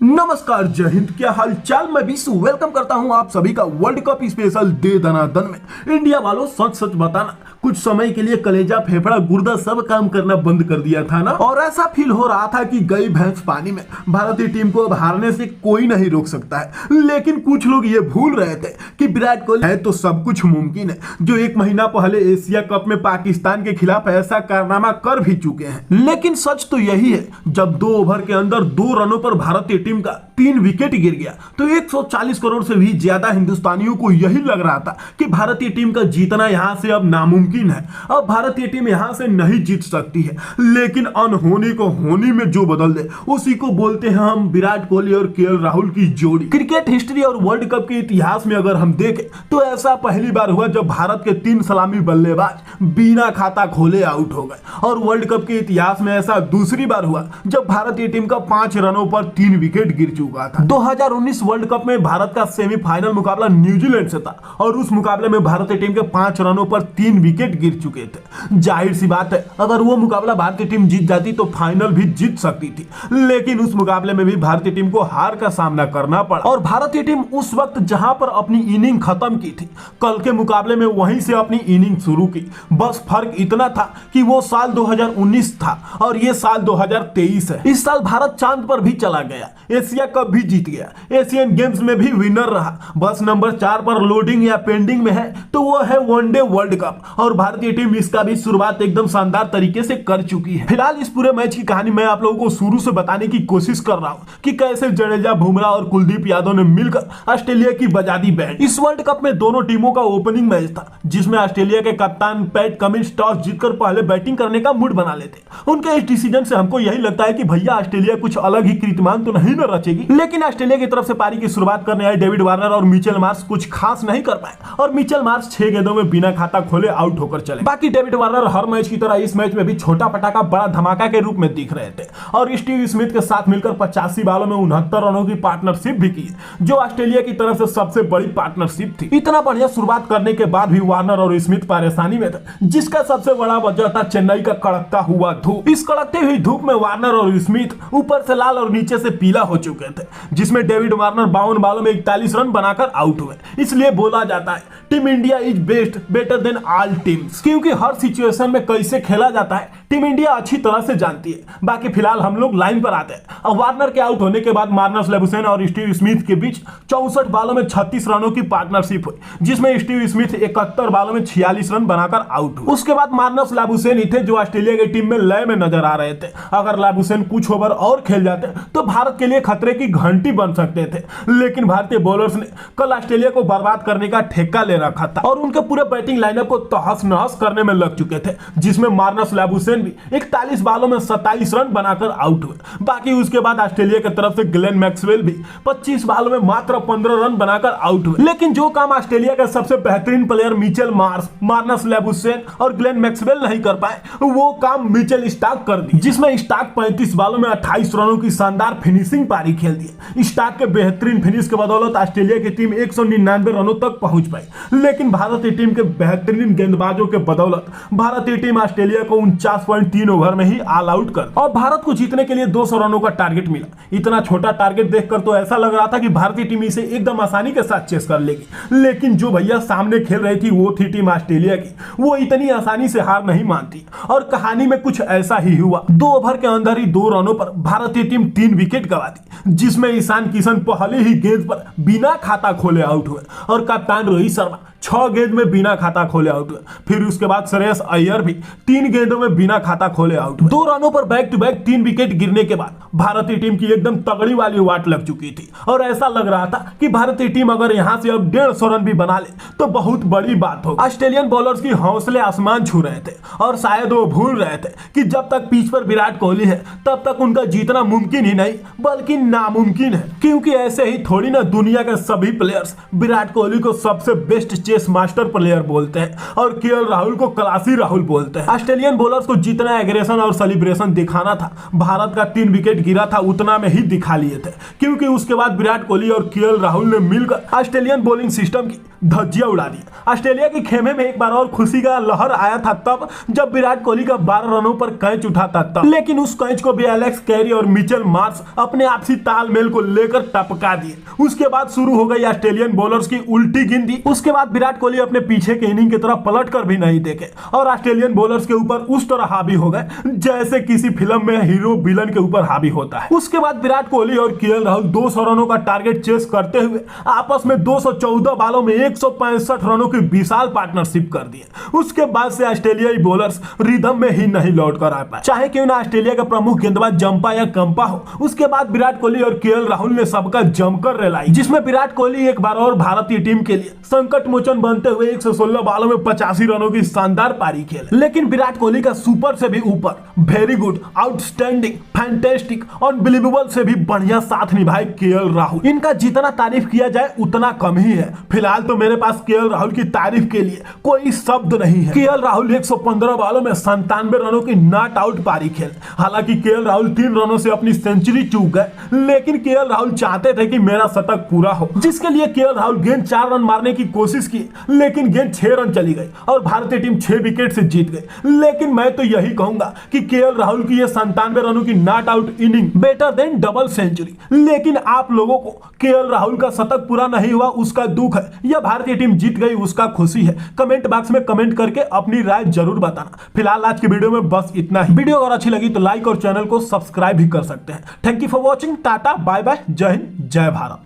नमस्कार, जय हिंद। क्या हाल चाल। मैं विशु वेलकम करता हूं आप सभी का वर्ल्ड कप स्पेशल दे दनादन में। इंडिया वालों, सच सच बताना, कुछ समय के लिए कलेजा, फेफड़ा, गुर्दा सब काम करना बंद कर दिया था ना। और ऐसा फील हो रहा था कि गई भैंस पानी में। भारतीय टीम को अब हारने से कोई नहीं रोक सकता है। लेकिन कुछ लोग ये भूल रहे थे कि विराट कोहली है तो सब कुछ मुमकिन है, जो एक महीना पहले एशिया कप में पाकिस्तान के खिलाफ ऐसा कारनामा कर भी चुके हैं। लेकिन सच तो यही है, जब 2 ओवर के अंदर 2 रनों पर भारतीय टीम का 3 विकेट गिर गया तो 140 करोड़ से भी ज्यादा हिंदुस्तानियों को यही लग रहा था कि भारतीय टीम का जीतना यहां से अब नामुमकिन है। अब भारतीय टीम यहां से नहीं जीत सकती है। लेकिन अनहोनी को होनी में जो बदल दे उसी को बोलते हैं हम विराट कोहली और केएल राहुल की जोड़ी। क्रिकेट हिस्ट्री और वर्ल्ड कप के इतिहास में अगर हम देखें तो ऐसा पहली बार हुआ जब भारत के 3 सलामी बल्लेबाज बिना खाता खोले आउट हो गए। और वर्ल्ड कप के इतिहास में ऐसा दूसरी बार हुआ जब भारतीय टीम का 5 रनों पर 3 विकेट गिर चुका था। 2019 वर्ल्ड कप में भारत का सेमीफाइनल मुकाबला न्यूजीलैंड से था और उस मुकाबले में भारतीय टीम के 5 रनों पर 3 विकेट गिर चुके थे। जाहिर सी बात है, अगर वो मुकाबला भारतीय टीम जीत जाती तो फाइनल भी जीत सकती थी। लेकिन उस मुकाबले में भी भारतीय टीम को हार का सामना करना पड़ा। और भारतीय टीम उस वक्त जहां पर अपनी इनिंग खत्म की थी, कल के मुकाबले में वहीं से अपनी इनिंग शुरू की। बस फर्क इतना था कि वो साल 2019 था और ये साल 2023 है। इस साल भारत चांद पर भी चला गया, एशिया कप भी जीत गया, एशियन गेम्स में भी विनर रहा। बस नंबर 4 पर लोडिंग या पेंडिंग में है तो वो है वनडे वर्ल्ड कप। और भारतीय टीम इसका भी शुरुआत एकदम शानदार तरीके से कर चुकी है। फिलहाल इस पूरे मैच की कहानी मैं आप लोगों को शुरू से बताने की कोशिश कर रहा हूं कि कैसे जडेजा, बुमराह और कुलदीप यादव ने मिलकर ऑस्ट्रेलिया की बजा दी बैंड। इस वर्ल्ड कप में दोनों टीमों का ओपनिंग मैच था जिसमें ऑस्ट्रेलिया के कप्तान पैट कमिंस टॉस जीतकर पहले बैटिंग करने का मूड बना लेते। उनके इस डिसीजन से हमको यही लगता है कि भैया ऑस्ट्रेलिया कुछ अलग ही कीर्तिमान तो नहीं न रचेगी। लेकिन ऑस्ट्रेलिया की तरफ से पारी की शुरुआत करने आए डेविड वार्नर और मिचेल मार्श कुछ खास नहीं कर पाए और मिचेल मार्श 6 गेंदों में बिना खाता खोले आउट होकर चले। बाकी डेविड वार्नर हर मैच की तरह इस मैच में भी छोटा पटाखा बड़ा धमाका के रूप में दिख रहे थे और स्टीव स्मिथ के साथ मिलकर 85 बालों में 69 रनों की पार्टनरशिप भी की, जो ऑस्ट्रेलिया की तरफ से सबसे बड़ी पार्टनरशिप थी। इतना बढ़िया शुरुआत करने के बाद भी वार्नर और स्मिथ परेशानी में थे, जिसका सबसे बड़ा वजह था चेन्नई का कड़कता हुआ धूप। इस कड़कती हुई धूप में वार्नर और स्मिथ ऊपर से लाल और नीचे से पीला हो चुके थे, जिसमें डेविड वार्नर 52 बालों में 41 रन बनाकर आउट हुए। इसलिए बोला जाता है team India is best better than all teams, क्योंकि हर सिचुएशन में कैसे खेला जाता है टीम इंडिया अच्छी तरह से जानती है। बाकी फिलहाल हम लोग लाइन पर आते हैं। अब वार्नर के आउट होने के बाद मार्नस लेबुशेन और स्टीव स्मिथ के बीच 64 बालों में 36 रनों की पार्टनरशिप हुई, जिसमें स्टीव स्मिथ 71 बालों में 46 रन बनाकर आउट हुए। उसके बाद मार्नस लेबुशेन ही थे जो ऑस्ट्रेलिया की टीम में लय में नजर आ रहे थे। अगर लेबुशेन कुछ ओवर और खेल जाते तो भारत के लिए खतरे की घंटी बन सकते थे। लेकिन भारतीय बॉलर्स ने कल ऑस्ट्रेलिया को बर्बाद करने का ठेका ले रखा था और उनके पूरे बैटिंग लाइनअप को तहस नहस करने में लग चुके थे, जिसमें मार्नस लेबुशेन भी 41 बालों में 27 रन बनाकर आउट हुए। बाकी उसके बाद ऑस्ट्रेलिया की तरफ से ग्लेन मैक्सवेल भी 25 बालों में मात्र 15 रन बनाकर आउट हुए। लेकिन जो काम ऑस्ट्रेलिया के सबसे बेहतरीन player Mitchell Marsh, Marnus Labuschagne और ग्लेन मैक्सवेल नहीं कर पाए, वो काम मिचेल स्टार्क कर दी, जिसमें स्टार्क 35 बालों में 28 रनों की शानदार फिनिशिंग पारी खेल दी। स्टार्क के बेहतरीन फिनिश के बदौलत ऑस्ट्रेलिया की टीम 199 रनों तक पहुंच पाई। लेकिन भारतीय टीम के बेहतरीन गेंदबाजों के बदौलत भारतीय टीम ऑस्ट्रेलिया को 49.3 ओवर में ही ऑल आउट कर। और भारत को जीतने के लिए 200 रनों का टारगेट मिला। इतना छोटा टारगेट देखकर तो ऐसा लग रहा था कि भारतीय टीम इसे एकदम आसानी के साथ चेस कर लेगी। लेकिन जो भैया सामने खेल रही थी वो थी टीम ऑस्ट्रेलिया की, वो इतनी आसानी से हार नहीं मानती। और कहानी में कुछ ऐसा ही हुआ। 2 ओवर के अंदर ही 2 रनों पर भारतीय टीम 3 विकेट गंवा दी, जिसमें ईशान किशन पहले ही गेंद पर बिना खाता खोले आउट हुए और कप्तान रोहित शर्मा 6 गेंद में बिना खाता खोले आउट हुए। फिर उसके बाद श्रेयस अय्यर भी 3 गेंदों में बिना खाता खोले आउट हुए। 2 रनों पर बैक टू बैक 3 विकेट गिरने के बाद भारतीय टीम की एकदम तगड़ी वाली वाट लग चुकी थी और ऐसा लग रहा था कि भारतीय टीम अगर यहां से अब 150 रन भी बना ले तो बहुत बड़ी बात हो। ऑस्ट्रेलियन बॉलर्स की हौसले आसमान छू रहे थे और शायद वो भूल रहे थे कि जब तक पिच पर विराट कोहली है तब तक उनका जीतना मुमकिन ही नहीं बल्कि नामुमकिन है, क्योंकि ऐसे ही थोड़ी ना दुनिया के सभी प्लेयर्स विराट कोहली को सबसे बेस्ट चेस मास्टर प्लेयर बोलते हैं और केएल राहुल को क्लासी राहुल बोलते हैं। ऑस्ट्रेलियन बॉलर्स को जितना एग्रेशन और सेलिब्रेशन दिखाना था, भारत का 3 विकेट गिरा था उतना में ही दिखा लिए थे, क्योंकि उसके बाद विराट कोहली और केएल राहुल ने मिलकर ऑस्ट्रेलियन बॉलिंग सिस्टम की धज्जियां उड़ा दी। ऑस्ट्रेलिया के खेमे में एक बार और खुशी का लहर आया था तब जब विराट कोहली का 12 रनों पर कैच उठा था तब, लेकिन उस कैच को भी एलेक्स कैरी और मिचेल मार्श अपने आपसी तालमेल को लेकर टपका दिए। उसके बाद शुरू हो गई ऑस्ट्रेलियन बॉलर्स की उल्टी गिनती। उसके बाद विराट कोहली अपने पीछे के इनिंग की तरफ पलट कर भी नहीं देखे और ऑस्ट्रेलियन बॉलर्स के ऊपर उस तरह हावी हो गए जैसे किसी फिल्म में हीरो विलन के ऊपर हावी होता है। उसके बाद विराट कोहली और केएल राहुल 200 रनों का टारगेट चेस करते हुए आपस में 214 बालों में 165 रनों की विशाल पार्टनरशिप कर दी। उसके बाद से ऑस्ट्रेलियाई बॉलर्स रिदम में ही नहीं लौट कर आ पाए, चाहे क्यों ना ऑस्ट्रेलिया का प्रमुख गेंदबाज जंपा या कंपा हो। उसके बाद विराट कोहली और केएल राहुल ने सबका जमकर रेलाई, जिसमें विराट कोहली एक बार और भारतीय टीम के लिए संकट मोचन बनते हुए 116 बालों में 85 रनों की शानदार पारी खेले। लेकिन विराट कोहली का सुपर से भी ऊपर very good, outstanding, fantastic, unbelievable से भी बढ़िया साथ निभाए केएल राहुल। इनका जितना तारीफ किया जाए उतना कम ही है। फिलहाल तो मेरे पास केएल राहुल की तारीफ के लिए कोई शब्द नहीं है। केएल राहुल 115 बालों में 97 रनों की नॉट आउट पारी खेले। हालांकि केएल राहुल 3 रनों से अपनी सेंचुरी चूक गए, लेकिन केएल राहुल चाहते थे कि मेरा शतक पूरा हो, जिसके लिए केएल राहुल गेंद 4 रन मारने की कोशिश की, लेकिन गेंद 6 रन चली गई और भारतीय टीम 6 विकेट से जीत गई। लेकिन मैं तो यही कहूंगा कि केएल राहुल की यह 97 रनों की not out inning better than double century. लेकिन आप लोगों को केएल राहुल का शतक पूरा नहीं हुआ उसका दुख है या भारतीय टीम जीत गई उसका खुशी है? कमेंट बॉक्स में कमेंट करके अपनी राय जरूर बताना। फिलहाल आज की वीडियो में बस इतना ही। वीडियो अगर अच्छी लगी तो लाइक और चैनल को सब्सक्राइब भी कर सकते हैं। Thank you for watching. Tata bye bye, जय हिंद, जय भारत।